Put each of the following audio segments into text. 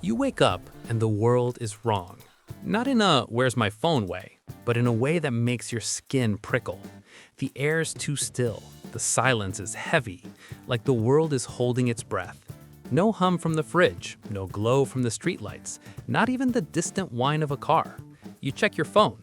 You wake up and the world is wrong. Not in a where's my phone way, but in a way that makes your skin prickle. The air's too still, the silence is heavy, like the world is holding its breath. No hum from the fridge, no glow from the streetlights, not even the distant whine of a car. You check your phone,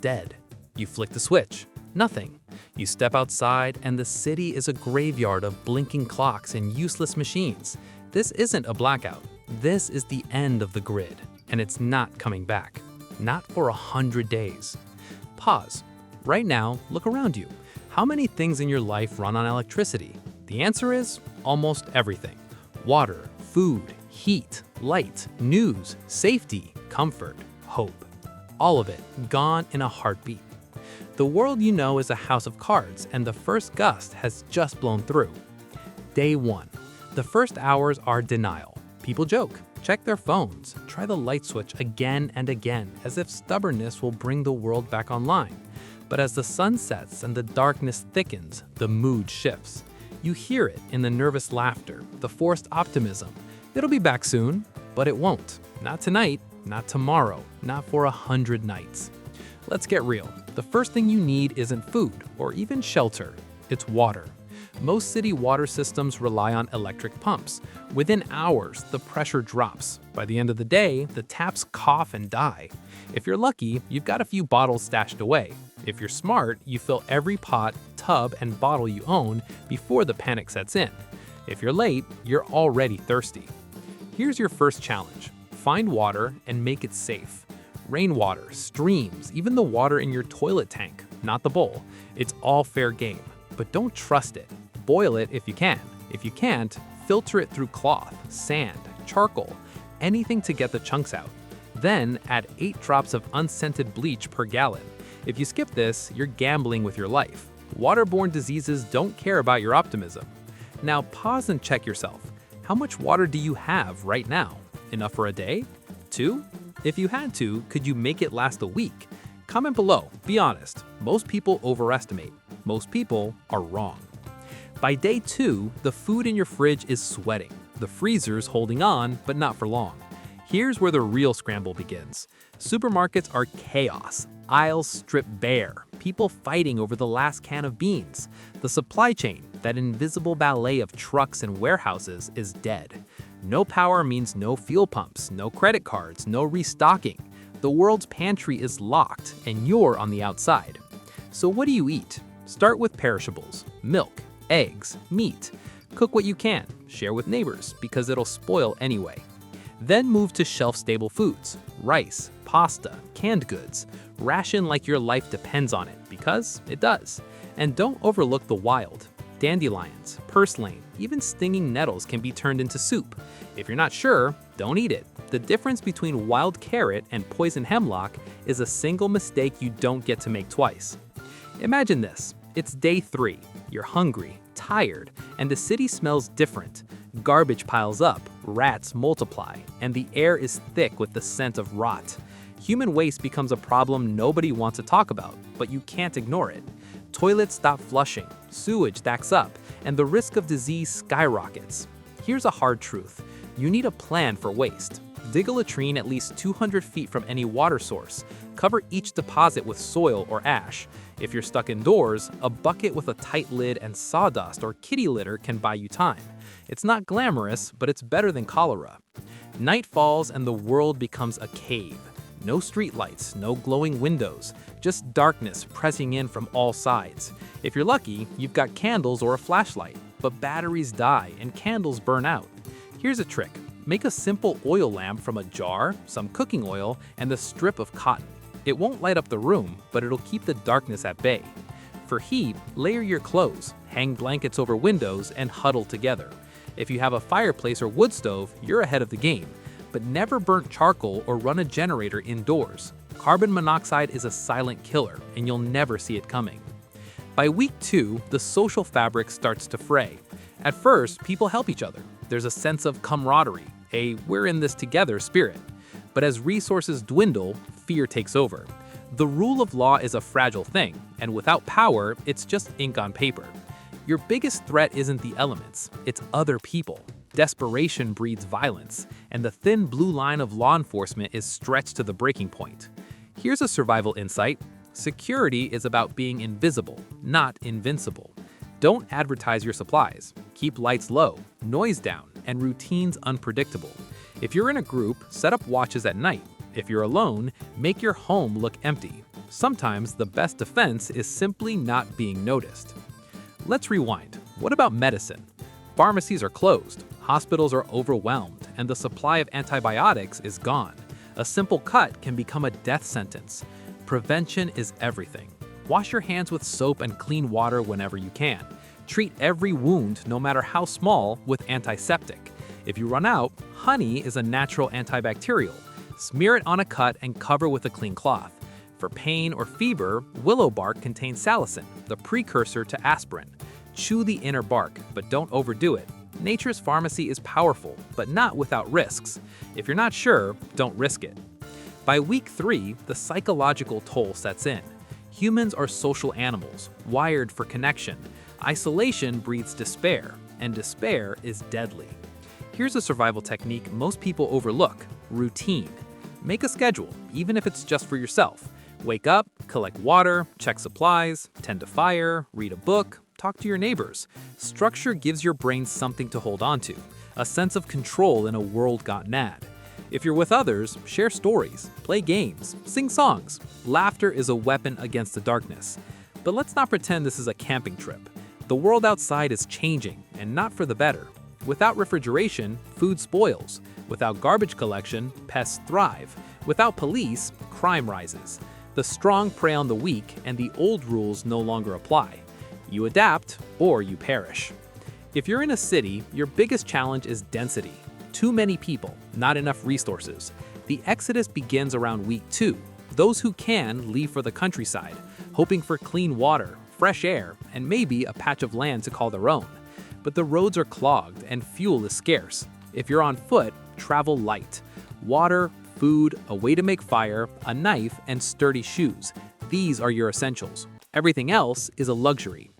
dead. You flick the switch, nothing. You step outside and the city is a graveyard of blinking clocks and useless machines. This isn't a blackout. This is the end of the grid, and it's not coming back. Not for 100 days. Pause. Right now, look around you. How many things in your life run on electricity? The answer is almost everything. Water, food, heat, light, news, safety, comfort, hope. All of it gone in a heartbeat. The world you know is a house of cards, and the first gust has just blown through. Day 1. The first hours are denial. People joke, check their phones, try the light switch again and again, as if stubbornness will bring the world back online. But as the sun sets and the darkness thickens, the mood shifts. You hear it in the nervous laughter, the forced optimism. It'll be back soon, but it won't. Not tonight, not tomorrow, not for 100 nights. Let's get real. The first thing you need isn't food or even shelter. It's water. Most city water systems rely on electric pumps. Within hours, the pressure drops. By the end of the day, the taps cough and die. If you're lucky, you've got a few bottles stashed away. If you're smart, you fill every pot, tub, and bottle you own before the panic sets in. If you're late, you're already thirsty. Here's your first challenge. Find water and make it safe. Rainwater, streams, even the water in your toilet tank, not the bowl. It's all fair game, but don't trust it. Boil it if you can. If you can't, filter it through cloth, sand, charcoal, anything to get the chunks out. Then add 8 drops of unscented bleach per gallon. If you skip this, you're gambling with your life. Waterborne diseases don't care about your optimism. Now pause and check yourself. How much water do you have right now? Enough for a day? 2? If you had to, could you make it last a week? Comment below, be honest. Most people overestimate. Most people are wrong. By day 2, the food in your fridge is sweating. The freezer's holding on, but not for long. Here's where the real scramble begins. Supermarkets are chaos. Aisles stripped bare. People fighting over the last can of beans. The supply chain, that invisible ballet of trucks and warehouses, is dead. No power means no fuel pumps, no credit cards, no restocking. The world's pantry is locked, and you're on the outside. So what do you eat? Start with perishables. Milk, eggs, meat. Cook what you can. Share with neighbors, because it'll spoil anyway. Then move to shelf-stable foods. Rice, pasta, canned goods. Ration like your life depends on it, because it does. And don't overlook the wild. Dandelions, purslane, even stinging nettles can be turned into soup. If you're not sure, don't eat it. The difference between wild carrot and poison hemlock is a single mistake you don't get to make twice. Imagine this. It's day 3. You're hungry, tired, and the city smells different. Garbage piles up, rats multiply, and the air is thick with the scent of rot. Human waste becomes a problem nobody wants to talk about, but you can't ignore it. Toilets stop flushing, sewage stacks up, and the risk of disease skyrockets. Here's a hard truth. You need a plan for waste. Dig a latrine at least 200 feet from any water source. Cover each deposit with soil or ash. If you're stuck indoors, a bucket with a tight lid and sawdust or kitty litter can buy you time. It's not glamorous, but it's better than cholera. Night falls and the world becomes a cave. No streetlights, no glowing windows, just darkness pressing in from all sides. If you're lucky, you've got candles or a flashlight, but batteries die and candles burn out. Here's a trick. Make a simple oil lamp from a jar, some cooking oil, and a strip of cotton. It won't light up the room, but it'll keep the darkness at bay. For heat, layer your clothes, hang blankets over windows, and huddle together. If you have a fireplace or wood stove, you're ahead of the game. But never burn charcoal or run a generator indoors. Carbon monoxide is a silent killer, and you'll never see it coming. By week 2, the social fabric starts to fray. At first, people help each other. There's a sense of camaraderie, a we're in this together spirit. But as resources dwindle, fear takes over. The rule of law is a fragile thing, and without power, it's just ink on paper. Your biggest threat isn't the elements, it's other people. Desperation breeds violence, and the thin blue line of law enforcement is stretched to the breaking point. Here's a survival insight. Security is about being invisible, not invincible. Don't advertise your supplies. Keep lights low, noise down, and routines unpredictable. If you're in a group, set up watches at night. If you're alone, make your home look empty. Sometimes the best defense is simply not being noticed. Let's rewind. What about medicine? Pharmacies are closed, hospitals are overwhelmed, and the supply of antibiotics is gone. A simple cut can become a death sentence. Prevention is everything. Wash your hands with soap and clean water whenever you can. Treat every wound, no matter how small, with antiseptic. If you run out, honey is a natural antibacterial. Smear it on a cut and cover with a clean cloth. For pain or fever, willow bark contains salicin, the precursor to aspirin. Chew the inner bark, but don't overdo it. Nature's pharmacy is powerful, but not without risks. If you're not sure, don't risk it. By week 3, the psychological toll sets in. Humans are social animals, wired for connection. Isolation breeds despair, and despair is deadly. Here's a survival technique most people overlook: routine. Make a schedule, even if it's just for yourself. Wake up, collect water, check supplies, tend a fire, read a book, talk to your neighbors. Structure gives your brain something to hold on to, a sense of control in a world gone mad. If you're with others, share stories, play games, sing songs. Laughter is a weapon against the darkness. But let's not pretend this is a camping trip. The world outside is changing, and not for the better. Without refrigeration, food spoils. Without garbage collection, pests thrive. Without police, crime rises. The strong prey on the weak, and the old rules no longer apply. You adapt, or you perish. If you're in a city, your biggest challenge is density. Too many people, not enough resources. The exodus begins around week 2. Those who can leave for the countryside, hoping for clean water, fresh air, and maybe a patch of land to call their own. But the roads are clogged and fuel is scarce. If you're on foot, travel light. Water, food, a way to make fire, a knife, and sturdy shoes. These are your essentials. Everything else is a luxury.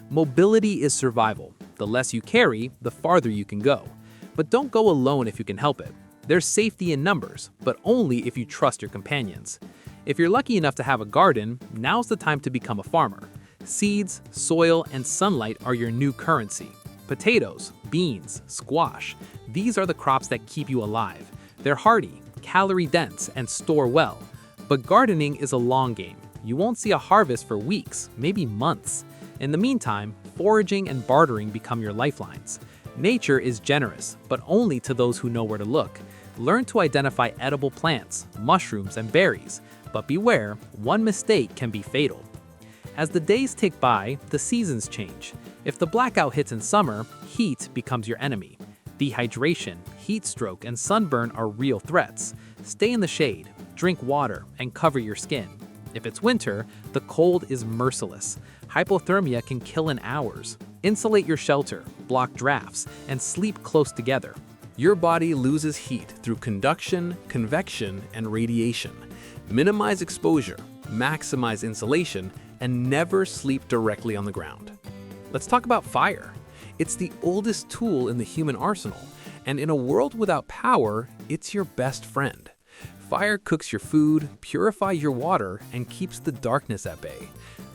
Mobility is survival. The less you carry, the farther you can go. But don't go alone if you can help it. There's safety in numbers, but only if you trust your companions. If you're lucky enough to have a garden, now's the time to become a farmer. Seeds, soil, and sunlight are your new currency. Potatoes, beans, squash. These are the crops that keep you alive. They're hardy, calorie-dense, and store well. But gardening is a long game. You won't see a harvest for weeks, maybe months. In the meantime, foraging and bartering become your lifelines. Nature is generous, but only to those who know where to look. Learn to identify edible plants, mushrooms, and berries. But beware, one mistake can be fatal. As the days tick by, the seasons change. If the blackout hits in summer, heat becomes your enemy. Dehydration, heat stroke, and sunburn are real threats. Stay in the shade, drink water, and cover your skin. If it's winter, the cold is merciless. Hypothermia can kill in hours. Insulate your shelter, block drafts, and sleep close together. Your body loses heat through conduction, convection, and radiation. Minimize exposure, maximize insulation, and never sleep directly on the ground. Let's talk about fire. It's the oldest tool in the human arsenal, and in a world without power, it's your best friend. Fire cooks your food, purifies your water, and keeps the darkness at bay.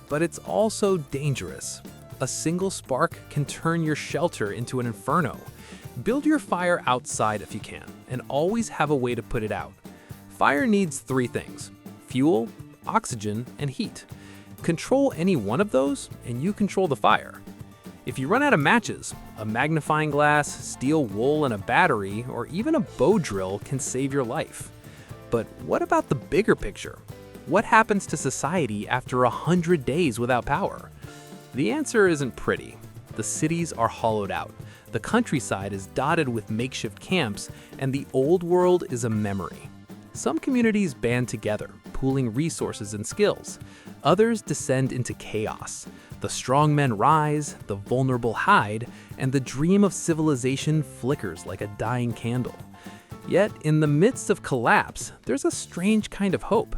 But it's also dangerous. A single spark can turn your shelter into an inferno. Build your fire outside if you can, and always have a way to put it out. Fire needs 3 things: fuel, oxygen, and heat. Control any one of those, and you control the fire. If you run out of matches, a magnifying glass, steel wool, and a battery, or even a bow drill can save your life. But what about the bigger picture? What happens to society after 100 days without power? The answer isn't pretty. The cities are hollowed out. The countryside is dotted with makeshift camps, and the old world is a memory. Some communities band together, pooling resources and skills. Others descend into chaos. The strong men rise, the vulnerable hide, and the dream of civilization flickers like a dying candle. Yet, in the midst of collapse, there's a strange kind of hope.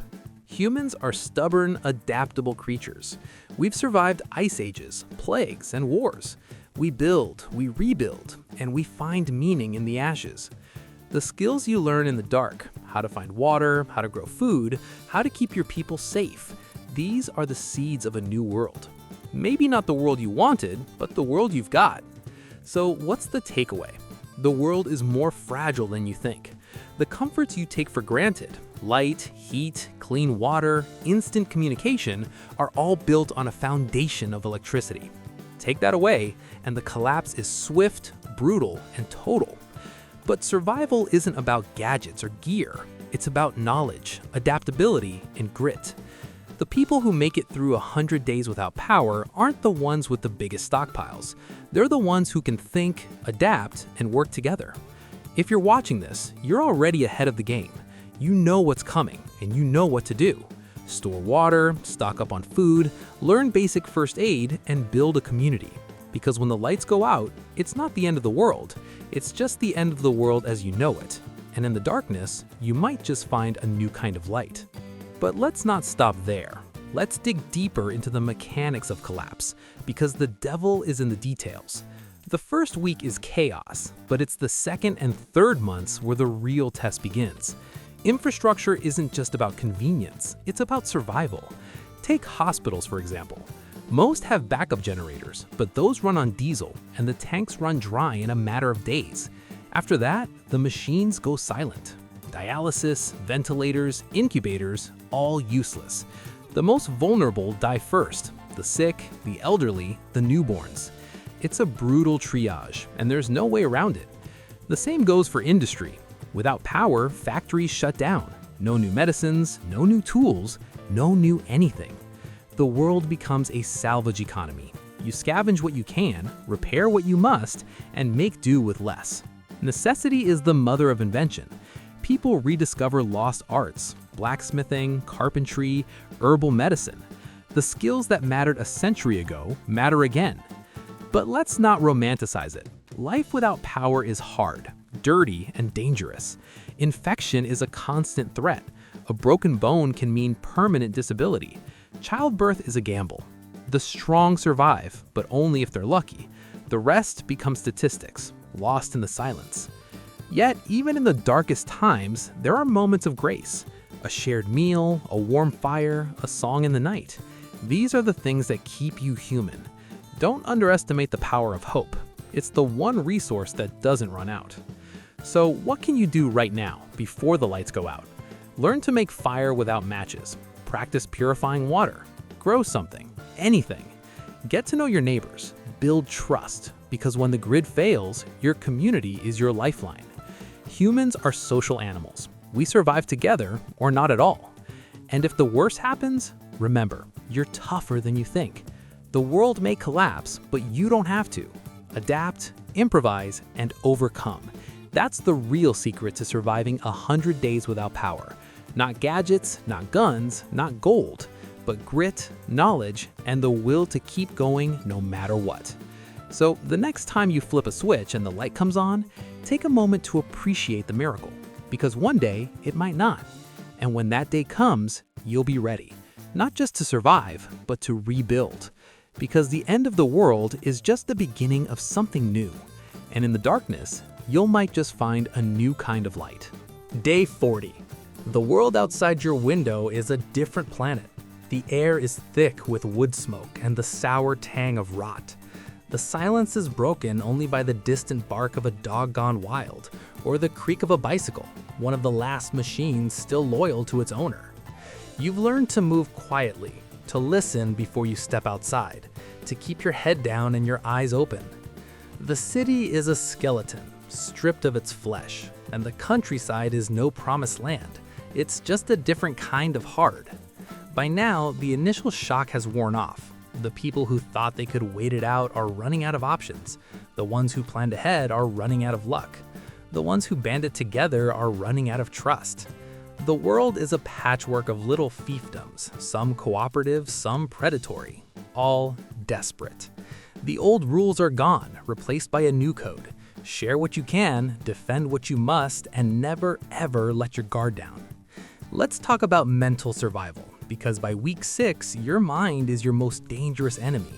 Humans are stubborn, adaptable creatures. We've survived ice ages, plagues, and wars. We build, we rebuild, and we find meaning in the ashes. The skills you learn in the dark, how to find water, how to grow food, how to keep your people safe, these are the seeds of a new world. Maybe not the world you wanted, but the world you've got. So what's the takeaway? The world is more fragile than you think. The comforts you take for granted, light, heat, clean water, instant communication, are all built on a foundation of electricity. Take that away, and the collapse is swift, brutal, and total. But survival isn't about gadgets or gear. It's about knowledge, adaptability, and grit. The people who make it through 100 days without power aren't the ones with the biggest stockpiles. They're the ones who can think, adapt, and work together. If you're watching this, you're already ahead of the game. You know what's coming, and you know what to do. Store water, stock up on food, learn basic first aid, and build a community. Because when the lights go out, it's not the end of the world. It's just the end of the world as you know it. And in the darkness, you might just find a new kind of light. But let's not stop there. Let's dig deeper into the mechanics of collapse, because the devil is in the details. The first week is chaos, but it's the second and third months where the real test begins. Infrastructure isn't just about convenience, it's about survival. Take hospitals, for example. Most have backup generators, but those run on diesel, and the tanks run dry in a matter of days. After that, the machines go silent. Dialysis, ventilators, incubators, all useless. The most vulnerable die first: the sick, the elderly, the newborns. It's a brutal triage, and there's no way around it. The same goes for industry. Without power, factories shut down. No new medicines, no new tools, no new anything. The world becomes a salvage economy. You scavenge what you can, repair what you must, and make do with less. Necessity is the mother of invention. People rediscover lost arts, blacksmithing, carpentry, herbal medicine. The skills that mattered a century ago matter again. But let's not romanticize it. Life without power is hard, dirty, and dangerous. Infection is a constant threat. A broken bone can mean permanent disability. Childbirth is a gamble. The strong survive, but only if they're lucky. The rest become statistics, lost in the silence. Yet, even in the darkest times, there are moments of grace. A shared meal, a warm fire, a song in the night. These are the things that keep you human. Don't underestimate the power of hope. It's the one resource that doesn't run out. So what can you do right now, before the lights go out? Learn to make fire without matches. Practice purifying water. Grow something. Anything. Get to know your neighbors. Build trust. Because when the grid fails, your community is your lifeline. Humans are social animals. We survive together or not at all. And if the worst happens, remember, you're tougher than you think. The world may collapse, but you don't have to. Adapt, improvise, and overcome. That's the real secret to surviving 100 days without power. Not gadgets, not guns, not gold, but grit, knowledge, and the will to keep going no matter what. So the next time you flip a switch and the light comes on, take a moment to appreciate the miracle, because one day it might not. And when that day comes, you'll be ready, not just to survive, but to rebuild. Because the end of the world is just the beginning of something new. And in the darkness, you might just find a new kind of light. Day 40. The world outside your window is a different planet. The air is thick with wood smoke and the sour tang of rot. The silence is broken only by the distant bark of a dog gone wild, or the creak of a bicycle, one of the last machines still loyal to its owner. You've learned to move quietly, to listen before you step outside, to keep your head down and your eyes open. The city is a skeleton, stripped of its flesh, and the countryside is no promised land. It's just a different kind of hard. By now, the initial shock has worn off. The people who thought they could wait it out are running out of options. The ones who planned ahead are running out of luck. The ones who banded together are running out of trust. The world is a patchwork of little fiefdoms, some cooperative, some predatory, all desperate. The old rules are gone, replaced by a new code. Share what you can, defend what you must, and never ever let your guard down. Let's talk about mental survival, because by week 6, your mind is your most dangerous enemy.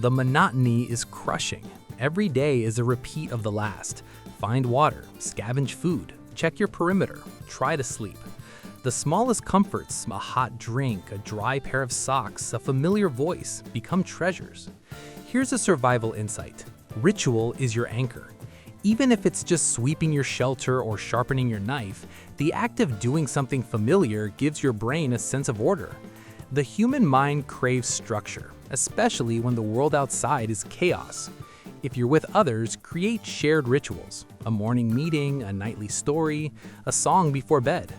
The monotony is crushing. Every day is a repeat of the last. Find water, scavenge food, check your perimeter, try to sleep. The smallest comforts, a hot drink, a dry pair of socks, a familiar voice, become treasures. Here's a survival insight. Ritual is your anchor. Even if it's just sweeping your shelter or sharpening your knife, the act of doing something familiar gives your brain a sense of order. The human mind craves structure, especially when the world outside is chaos. If you're with others, create shared rituals, a morning meeting, a nightly story, a song before bed.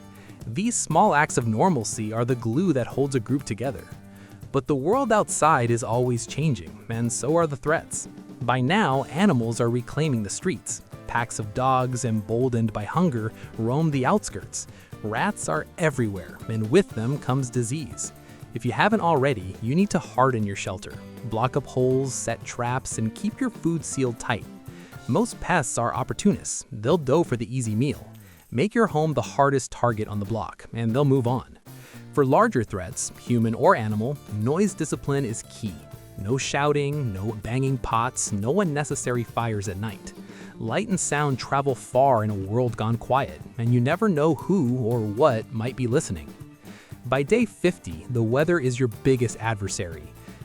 These small acts of normalcy are the glue that holds a group together. But the world outside is always changing, and so are the threats. By now, animals are reclaiming the streets. Packs of dogs, emboldened by hunger, roam the outskirts. Rats are everywhere, and with them comes disease. If you haven't already, you need to harden your shelter. Block up holes, set traps, and keep your food sealed tight. Most pests are opportunists. They'll go for the easy meal. Make your home the hardest target on the block, and they'll move on. For larger threats, human or animal, noise discipline is key. No shouting, no banging pots, no unnecessary fires at night. Light and sound travel far in a world gone quiet, and you never know who or what might be listening. By day 50, the weather is your biggest adversary.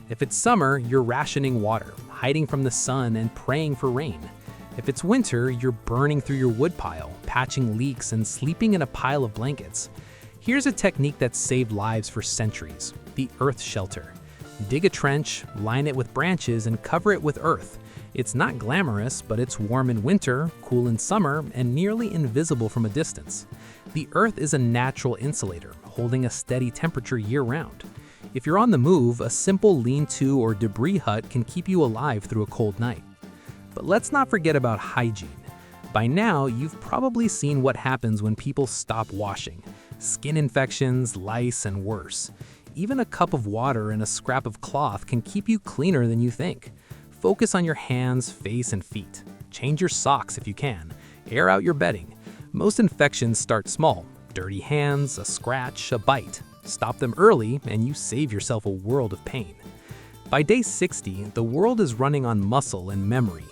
If it's summer, you're rationing water, hiding from the sun, and praying for rain. If it's winter, you're burning through your woodpile, patching leaks, and sleeping in a pile of blankets. Here's a technique that's saved lives for centuries: the earth shelter. Dig a trench, line it with branches, and cover it with earth. It's not glamorous, but it's warm in winter, cool in summer, and nearly invisible from a distance. The earth is a natural insulator, holding a steady temperature year-round. If you're on the move, a simple lean-to or debris hut can keep you alive through a cold night. But let's not forget about hygiene. By now, you've probably seen what happens when people stop washing: skin infections, lice, and worse. Even a cup of water and a scrap of cloth can keep you cleaner than you think. Focus on your hands, face, and feet. Change your socks if you can. Air out your bedding. Most infections start small: dirty hands, a scratch, a bite. Stop them early, and you save yourself a world of pain. By day 60, the world is running on muscle and memory.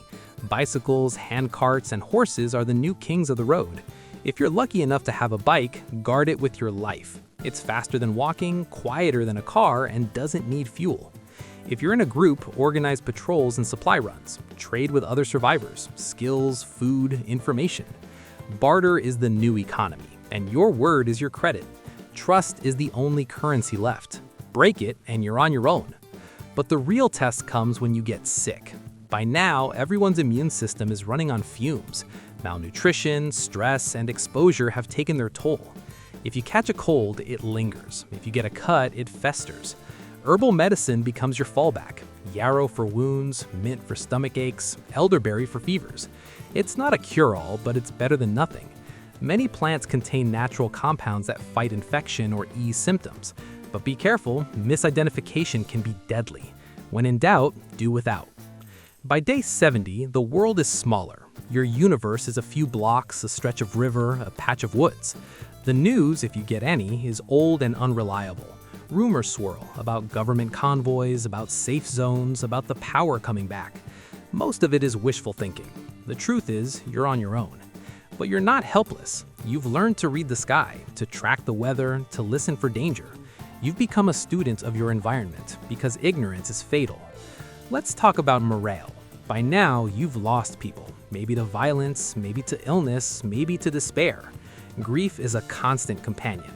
Bicycles, handcarts, and horses are the new kings of the road. If you're lucky enough to have a bike, guard it with your life. It's faster than walking, quieter than a car, and doesn't need fuel. If you're in a group, organize patrols and supply runs. Trade with other survivors: skills, food, information. Barter is the new economy, and your word is your credit. Trust is the only currency left. Break it, and you're on your own. But the real test comes when you get sick. By now, everyone's immune system is running on fumes. Malnutrition, stress, and exposure have taken their toll. If you catch a cold, it lingers. If you get a cut, it festers. Herbal medicine becomes your fallback. Yarrow for wounds, mint for stomach aches, elderberry for fevers. It's not a cure-all, but it's better than nothing. Many plants contain natural compounds that fight infection or ease symptoms. But be careful, misidentification can be deadly. When in doubt, do without. By day 70, the world is smaller. Your universe is a few blocks, a stretch of river, a patch of woods. The news, if you get any, is old and unreliable. Rumors swirl about government convoys, about safe zones, about the power coming back. Most of it is wishful thinking. The truth is, you're on your own. But you're not helpless. You've learned to read the sky, to track the weather, to listen for danger. You've become a student of your environment because ignorance is fatal. Let's talk about morale. By now, you've lost people, maybe to violence, maybe to illness, maybe to despair. Grief is a constant companion.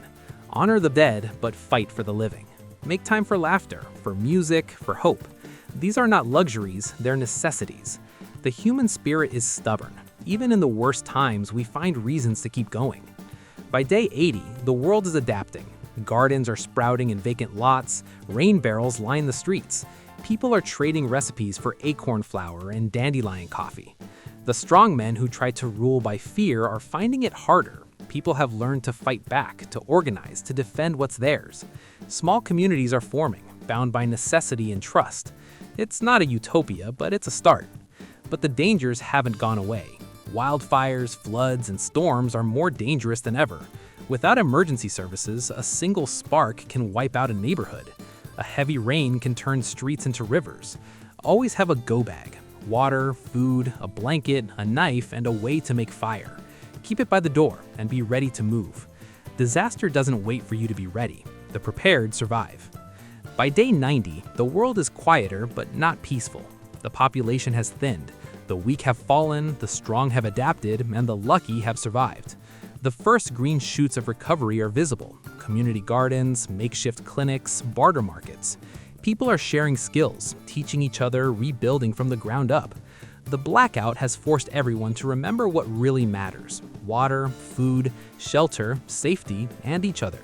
Honor the dead, but fight for the living. Make time for laughter, for music, for hope. These are not luxuries, they're necessities. The human spirit is stubborn. Even in the worst times, we find reasons to keep going. By day 80, the world is adapting. Gardens are sprouting in vacant lots, rain barrels line the streets. People are trading recipes for acorn flour and dandelion coffee. The strongmen who tried to rule by fear are finding it harder. People have learned to fight back, to organize, to defend what's theirs. Small communities are forming, bound by necessity and trust. It's not a utopia, but it's a start. But the dangers haven't gone away. Wildfires, floods, and storms are more dangerous than ever. Without emergency services, a single spark can wipe out a neighborhood. A heavy rain can turn streets into rivers. Always have a go bag. Water, food, a blanket, a knife, and a way to make fire. Keep it by the door and be ready to move. Disaster doesn't wait for you to be ready. The prepared survive. By day 90, the world is quieter but not peaceful. The population has thinned. The weak have fallen, the strong have adapted, and the lucky have survived. The first green shoots of recovery are visible. Community gardens, makeshift clinics, barter markets. People are sharing skills, teaching each other, rebuilding from the ground up. The blackout has forced everyone to remember what really matters: water, food, shelter, safety, and each other.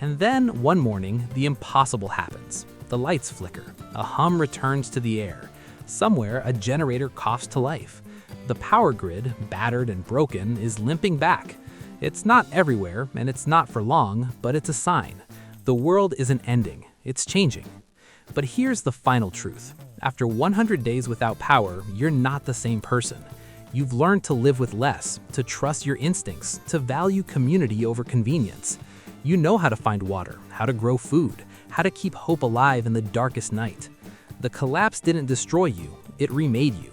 And then, one morning, the impossible happens. The lights flicker. A hum returns to the air. Somewhere, a generator coughs to life. The power grid, battered and broken, is limping back. It's not everywhere, and it's not for long, but it's a sign. The world isn't ending. It's changing. But here's the final truth. After 100 days without power, you're not the same person. You've learned to live with less, to trust your instincts, to value community over convenience. You know how to find water, how to grow food, how to keep hope alive in the darkest night. The collapse didn't destroy you, it remade you.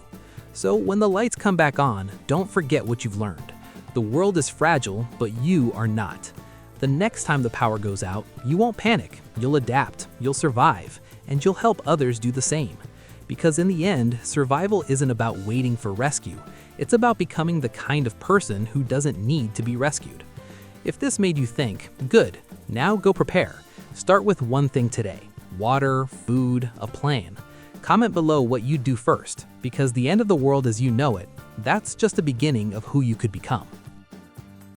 So when the lights come back on, don't forget what you've learned. The world is fragile, but you are not. The next time the power goes out, you won't panic, you'll adapt, you'll survive, and you'll help others do the same. Because in the end, survival isn't about waiting for rescue. It's about becoming the kind of person who doesn't need to be rescued. If this made you think, good, now go prepare. Start with one thing today: water, food, a plan. Comment below what you'd do first, because the end of the world as you know it, that's just the beginning of who you could become.